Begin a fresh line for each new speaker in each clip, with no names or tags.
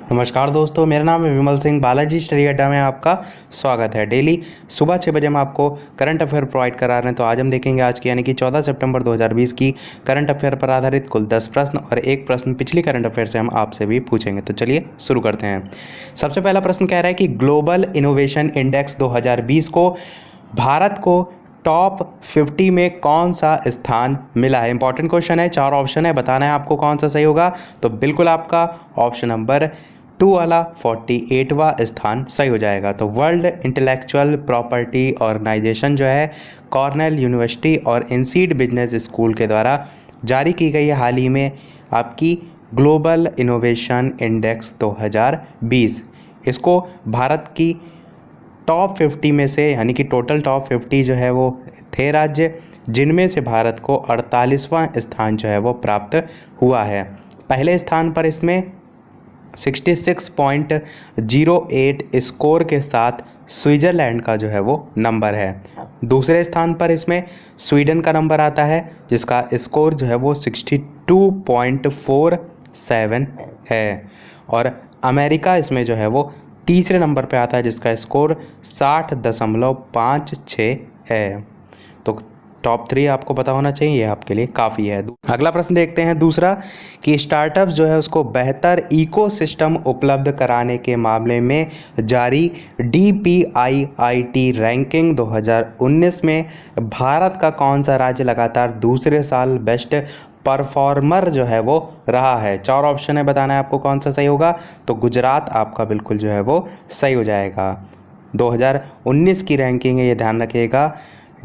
नमस्कार दोस्तों, मेरा नाम है विमल सिंह। बालाजी स्टडी अड्डा में आपका स्वागत है। डेली सुबह 6 बजे हम आपको करंट अफेयर प्रोवाइड करा रहे हैं। तो आज हम देखेंगे आज की यानी कि 14 सितंबर 2020 की करंट अफेयर पर आधारित कुल 10 प्रश्न और एक प्रश्न पिछली करंट अफेयर से हम आपसे भी पूछेंगे। तो चलिए शुरू करते हैं। सबसे पहला प्रश्न कह रहा है कि ग्लोबल इनोवेशन इंडेक्स 2020 को भारत को टॉप 50 में कौन सा स्थान मिला है। इंपॉर्टेंट क्वेश्चन है, 4 ऑप्शन है, बताना है आपको कौन सा सही होगा। तो बिल्कुल आपका ऑप्शन नंबर 2 वाला 48वां स्थान सही हो जाएगा। तो वर्ल्ड इंटेलेक्चुअल प्रॉपर्टी ऑर्गेनाइजेशन जो है कॉर्नेल यूनिवर्सिटी और इनसीड बिजनेस स्कूल के द्वारा जारी की गई है हाल ही में आपकी ग्लोबल इनोवेशन इंडेक्स 2020। इसको भारत की टॉप 50 में से यानी कि टोटल टॉप 50 जो है वो थे राज्य, जिनमें से भारत को 48वां स्थान जो है वो प्राप्त हुआ है। पहले स्थान पर इसमें 66.08 स्कोर के साथ स्विट्ज़रलैंड का जो है वो नंबर है। दूसरे स्थान पर इसमें स्वीडन का नंबर आता है जिसका स्कोर जो है वो 62.47 है। और अमेरिका इसमें जो है वो तीसरे नंबर पे आता है जिसका स्कोर 60.56 है। तो टॉप 3 आपको पता होना चाहिए, ये आपके लिए काफ़ी है। अगला प्रश्न देखते हैं दूसरा कि स्टार्टअप्स जो है उसको बेहतर इकोसिस्टम उपलब्ध कराने के मामले में जारी DPIIT रैंकिंग 2019 में भारत का कौन सा राज्य लगातार दूसरे साल बेस्ट परफॉर्मर जो है वो रहा है। 4 ऑप्शन है, बताना है आपको कौन सा सही होगा। तो गुजरात आपका बिल्कुल जो है वो सही हो जाएगा। 2019 की रैंकिंग है, ये ध्यान रखिएगा।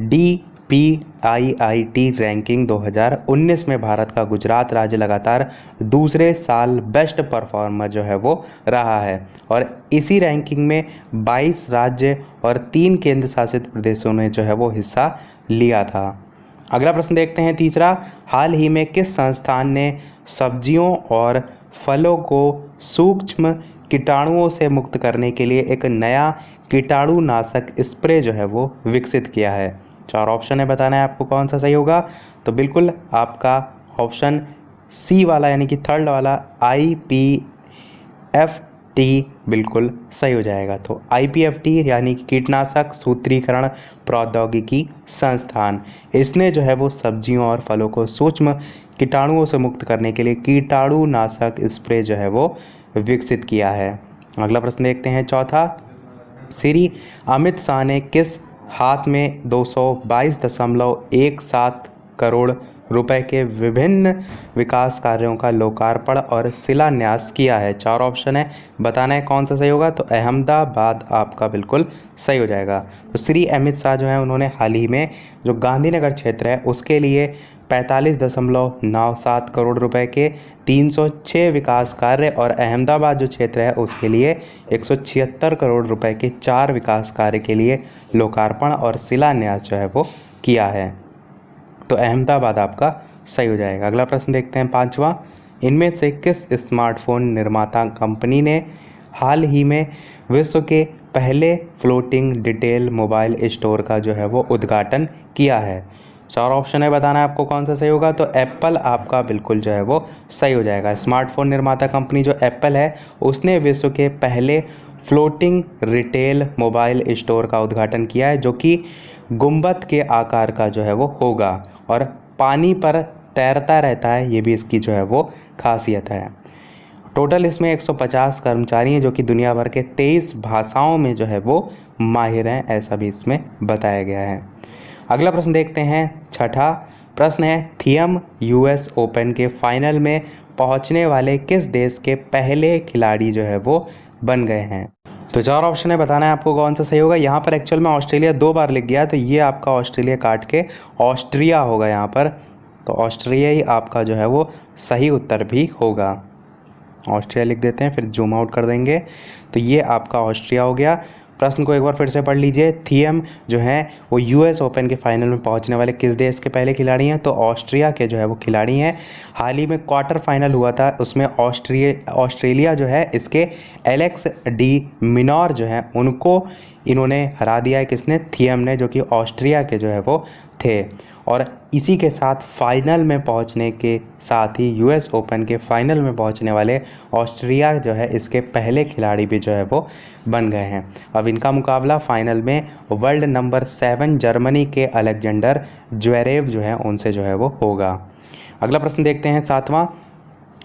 DPIIT रैंकिंग 2019 में भारत का गुजरात राज्य लगातार दूसरे साल बेस्ट परफॉर्मर जो है वो रहा है और इसी रैंकिंग में 22 राज्य और 3 केंद्र शासित प्रदेशों ने जो है वो हिस्सा लिया था। अगला प्रश्न देखते हैं तीसरा, हाल ही में किस संस्थान ने सब्जियों और फलों को सूक्ष्म कीटाणुओं से मुक्त करने के लिए एक नया कीटाणुनाशक स्प्रे जो है वो विकसित किया है। 4 ऑप्शन है, बताना है आपको कौन सा सही होगा। तो बिल्कुल आपका ऑप्शन सी वाला यानी कि थर्ड वाला IPFT बिल्कुल सही हो जाएगा। तो IPFT यानी कि कीटनाशक सूत्रीकरण प्रौद्योगिकी संस्थान, इसने जो है वो सब्जियों और फलों को सूक्ष्म कीटाणुओं से मुक्त करने के लिए कीटाणुनाशक स्प्रे जो है वो विकसित किया है। अगला प्रश्न देखते हैं चौथा, श्री अमित शाह ने किस हाथ में 222.17 करोड़ रुपए के विभिन्न विकास कार्यों का लोकार्पण और शिलान्यास किया है। 4 ऑप्शन है, बताना है कौन सा सही होगा। तो अहमदाबाद आपका बिल्कुल सही हो जाएगा। तो श्री अमित शाह जो है उन्होंने हाल ही में जो गांधीनगर क्षेत्र है उसके लिए 45.97 करोड़ रुपए के 306 विकास कार्य और अहमदाबाद जो क्षेत्र है उसके लिए 176 करोड़ रुपए के 4 विकास कार्य के लिए लोकार्पण और शिलान्यास जो है वो किया है। तो अहमदाबाद आपका सही हो जाएगा। अगला प्रश्न देखते हैं पांचवा, इनमें से किस स्मार्टफोन निर्माता कंपनी ने हाल ही में विश्व के पहले फ्लोटिंग डिटेल मोबाइल स्टोर का जो है वो उद्घाटन किया है। 4 ऑप्शन है, बताना है आपको कौन सा सही होगा। तो एप्पल आपका बिल्कुल जो है वो सही हो जाएगा। स्मार्टफोन निर्माता कंपनी जो एप्पल है उसने विश्व के पहले फ्लोटिंग रिटेल मोबाइल स्टोर का उद्घाटन किया है जो कि गुंबद के आकार का जो है वो होगा और पानी पर तैरता रहता है, ये भी इसकी जो है वो खासियत है। टोटल इसमें 150 कर्मचारी हैं जो कि दुनिया भर के 23 भाषाओं में जो है वो माहिर हैं, ऐसा भी इसमें बताया गया है। अगला प्रश्न देखते हैं छठा प्रश्न है, थियम US ओपन के फाइनल में पहुंचने वाले किस देश के पहले खिलाड़ी जो है वो बन गए हैं। तो 4 ऑप्शन है, बताना है आपको कौन सा सही होगा। यहाँ पर एक्चुअल में ऑस्ट्रेलिया 2 बार लिख गया तो ये आपका ऑस्ट्रेलिया काट के ऑस्ट्रिया होगा यहाँ पर। तो ऑस्ट्रिया ही आपका जो है वो सही उत्तर भी होगा। ऑस्ट्रिया लिख देते हैं, फिर जूम आउट कर देंगे। तो ये आपका ऑस्ट्रिया हो गया। प्रश्न को एक बार फिर से पढ़ लीजिए, थियम जो है वो US ओपन के फाइनल में पहुंचने वाले किस देश के पहले खिलाड़ी हैं। तो ऑस्ट्रिया के जो है वो खिलाड़ी हैं। हाल ही में क्वार्टर फाइनल हुआ था, उसमें ऑस्ट्रेलिया जो है इसके एलेक्स डी मिनोर जो है उनको इन्होंने हरा दिया है, किसने? थियम ने, जो कि ऑस्ट्रिया के जो है वो थे। और इसी के साथ फाइनल में पहुंचने के साथ ही यूएस ओपन के फाइनल में पहुंचने वाले ऑस्ट्रिया जो है इसके पहले खिलाड़ी भी जो है वो बन गए हैं। अब इनका मुकाबला फाइनल में वर्ल्ड नंबर 7 जर्मनी के अलेक्जेंडर ज्वेरेव जो है उनसे जो है वो होगा। अगला प्रश्न देखते हैं 7वां।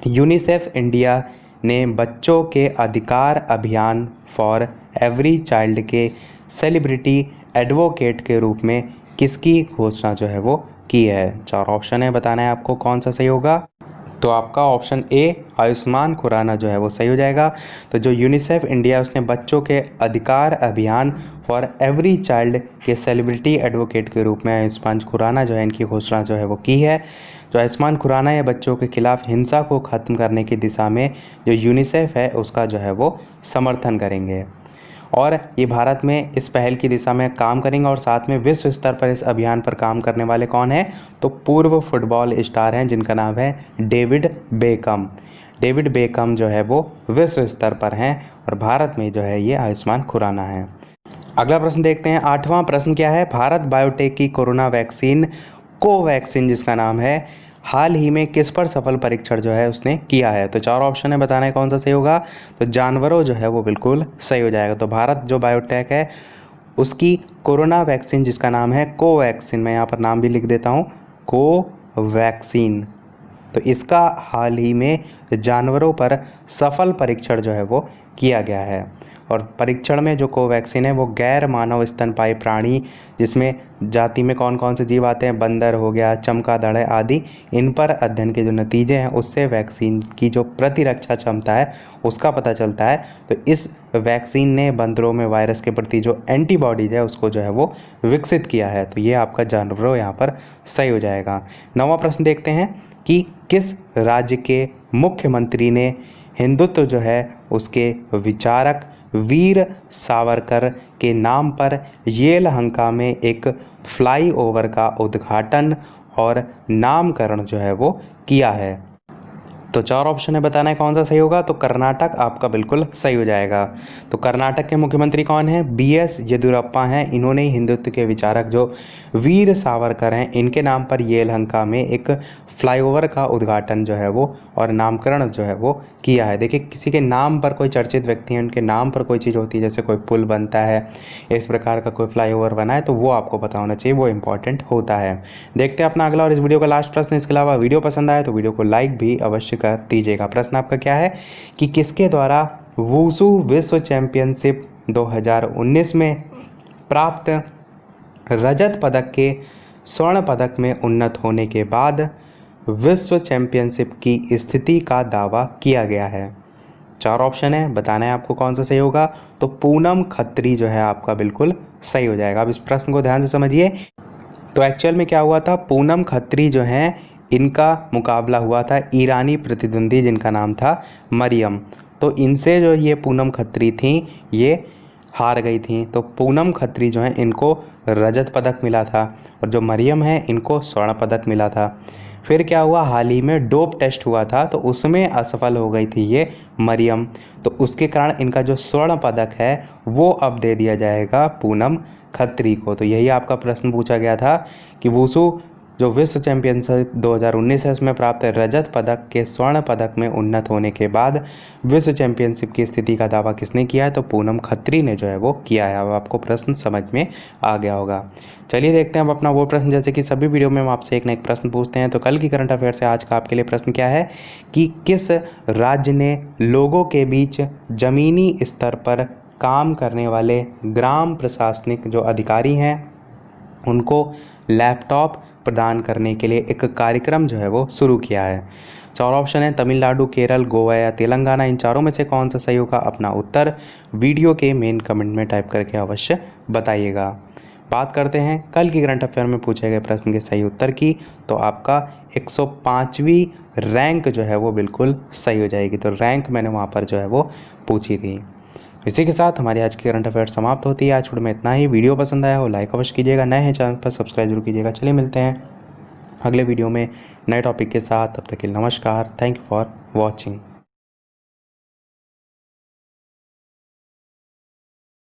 यूनिसेफ इंडिया ने बच्चों के अधिकार अभियान फॉर एवरी चाइल्ड के सेलिब्रिटी एडवोकेट के रूप में किसकी घोषणा जो है वो की है? 4 ऑप्शन है, बताना है आपको कौन सा सही होगा। तो आपका ऑप्शन ए आयुष्मान खुराना जो है वो सही हो जाएगा। तो जो यूनिसेफ इंडिया उसने बच्चों के अधिकार अभियान फॉर एवरी चाइल्ड के सेलिब्रिटी एडवोकेट के रूप में आयुष्मान खुराना जो है इनकी घोषणा जो है वो की है। जो आयुष्मान खुराना ये बच्चों के खिलाफ हिंसा को ख़त्म करने की दिशा में जो यूनिसेफ है उसका जो है वो समर्थन करेंगे और ये भारत में इस पहल की दिशा में काम करेंगे और साथ में विश्व स्तर पर इस अभियान पर काम करने वाले कौन हैं? तो पूर्व फुटबॉल स्टार हैं जिनका नाम है डेविड बेकम। डेविड बेकम जो है वो विश्व स्तर पर हैं और भारत में जो है ये आयुष्मान खुराना है। अगला प्रश्न देखते हैं 8वां प्रश्न क्या है? भारत बायोटेक की कोरोना वैक्सीन कोवैक्सीन जिसका नाम है हाल ही में किस पर सफल परीक्षण जो है उसने किया है? तो 4 ऑप्शन है, बताना है कौन सा सही होगा। तो जानवरों जो है वो बिल्कुल सही हो जाएगा। तो भारत जो बायोटेक है उसकी कोरोना वैक्सीन जिसका नाम है कोवैक्सीन, मैं यहाँ पर नाम भी लिख देता हूँ, कोवैक्सीन, तो इसका हाल ही में जानवरों पर सफल परीक्षण जो है वो किया गया है। और परीक्षण में जो कोवैक्सीन है वो गैर मानव स्तनपायी प्राणी जिसमें जाति में कौन कौन से जीव आते हैं, बंदर हो गया, चमगादड़ आदि, इन पर अध्ययन के जो नतीजे हैं उससे वैक्सीन की जो प्रतिरक्षा क्षमता है उसका पता चलता है। तो इस वैक्सीन ने बंदरों में वायरस के प्रति जो एंटीबॉडीज है उसको जो है वो विकसित किया है। तो ये आपका जानवरों यहाँ पर सही हो जाएगा। 9वां प्रश्न देखते हैं कि किस राज्य के मुख्यमंत्री ने हिंदुत्व जो है उसके विचारक वीर सावरकर के नाम पर येलहंका में एक फ्लाईओवर का उद्घाटन और नामकरण जो है वो किया है? तो 4 ऑप्शन है, बताना है कौन सा सही होगा। तो कर्नाटक आपका बिल्कुल सही हो जाएगा। तो कर्नाटक के मुख्यमंत्री कौन है? BS येदियुरप्पा हैं। इन्होंने हिंदुत्व के विचारक जो वीर सावरकर हैं इनके नाम पर येलहंका में एक फ्लाईओवर का उद्घाटन जो है वो और नामकरण जो है वो किया है। देखिए किसी के नाम पर कोई चर्चित व्यक्ति हैं उनके नाम पर कोई चीज़ होती है, जैसे कोई पुल बनता है, इस प्रकार का कोई फ्लाईओवर बना है, तो वो आपको पता होना चाहिए, वो इंपॉर्टेंट होता है। देखते हैं अपना अगला और इस वीडियो का लास्ट प्रश्न। इसके अलावा वीडियो पसंद आए तो वीडियो को लाइक भी अवश्य कर दीजिएगा। प्रश्न आपका क्या है कि किसके द्वारा वुशु विश्व चैंपियनशिप 2019 में प्राप्त रजत पदक के स्वर्ण पदक में उन्नत होने के बाद विश्व चैंपियनशिप की स्थिति का दावा किया गया है? 4 ऑप्शन है, बताना है आपको कौन सा सही होगा। तो पूनम खत्री जो है आपका बिल्कुल सही हो जाएगा। अब इस प्रश्न को ध्यान से समझिए। तो एक्चुअल में क्या हुआ था, पूनम खत्री जो हैं इनका मुकाबला हुआ था ईरानी प्रतिद्वंदी जिनका नाम था मरियम। तो इनसे जो ये पूनम खत्री थी ये हार गई थी। तो पूनम खत्री जो है इनको रजत पदक मिला था और जो मरियम है इनको स्वर्ण पदक मिला था। फिर क्या हुआ, हाल ही में डोप टेस्ट हुआ था तो उसमें असफल हो गई थी ये मरियम, तो उसके कारण इनका जो स्वर्ण पदक है वो अब दे दिया जाएगा पूनम खत्री को। तो यही आपका प्रश्न पूछा गया था कि वुशु जो विश्व चैंपियनशिप 2019 है उसमें प्राप्त रजत पदक के स्वर्ण पदक में उन्नत होने के बाद विश्व चैंपियनशिप की स्थिति का दावा किसने किया है? तो पूनम खत्री ने जो है वो किया है। अब आपको प्रश्न समझ में आ गया होगा। चलिए देखते हैं अब अपना वो प्रश्न, जैसे कि सभी वीडियो में हम आपसे एक न एक प्रश्न पूछते हैं। तो कल की करंट अफेयर से आज का आपके लिए प्रश्न क्या है कि किस राज्य ने लोगों के बीच ज़मीनी स्तर पर काम करने वाले ग्राम प्रशासनिक जो अधिकारी हैं उनको लैपटॉप प्रदान करने के लिए एक कार्यक्रम जो है वो शुरू किया है? 4 ऑप्शन है, तमिलनाडु, केरल, गोवा या तेलंगाना। इन चारों में से कौन सा सही होगा? अपना उत्तर वीडियो के मेन कमेंट में टाइप करके अवश्य बताइएगा। बात करते हैं कल की करंट अफेयर में पूछे गए प्रश्न के सही उत्तर की। तो आपका 105वीं रैंक जो है वो बिल्कुल सही हो जाएगी। तो रैंक मैंने वहाँ पर जो है वो पूछी थी। इसी के साथ हमारी आज की करंट अफेयर समाप्त होती है। आज वीडियो में इतना ही। वीडियो पसंद आया हो लाइक अवश्य कीजिएगा, नए हैं चैनल पर सब्सक्राइब जरूर कीजिएगा। चलिए मिलते हैं अगले वीडियो में नए टॉपिक के साथ। तब तक के लिए नमस्कार। Thank you for watching.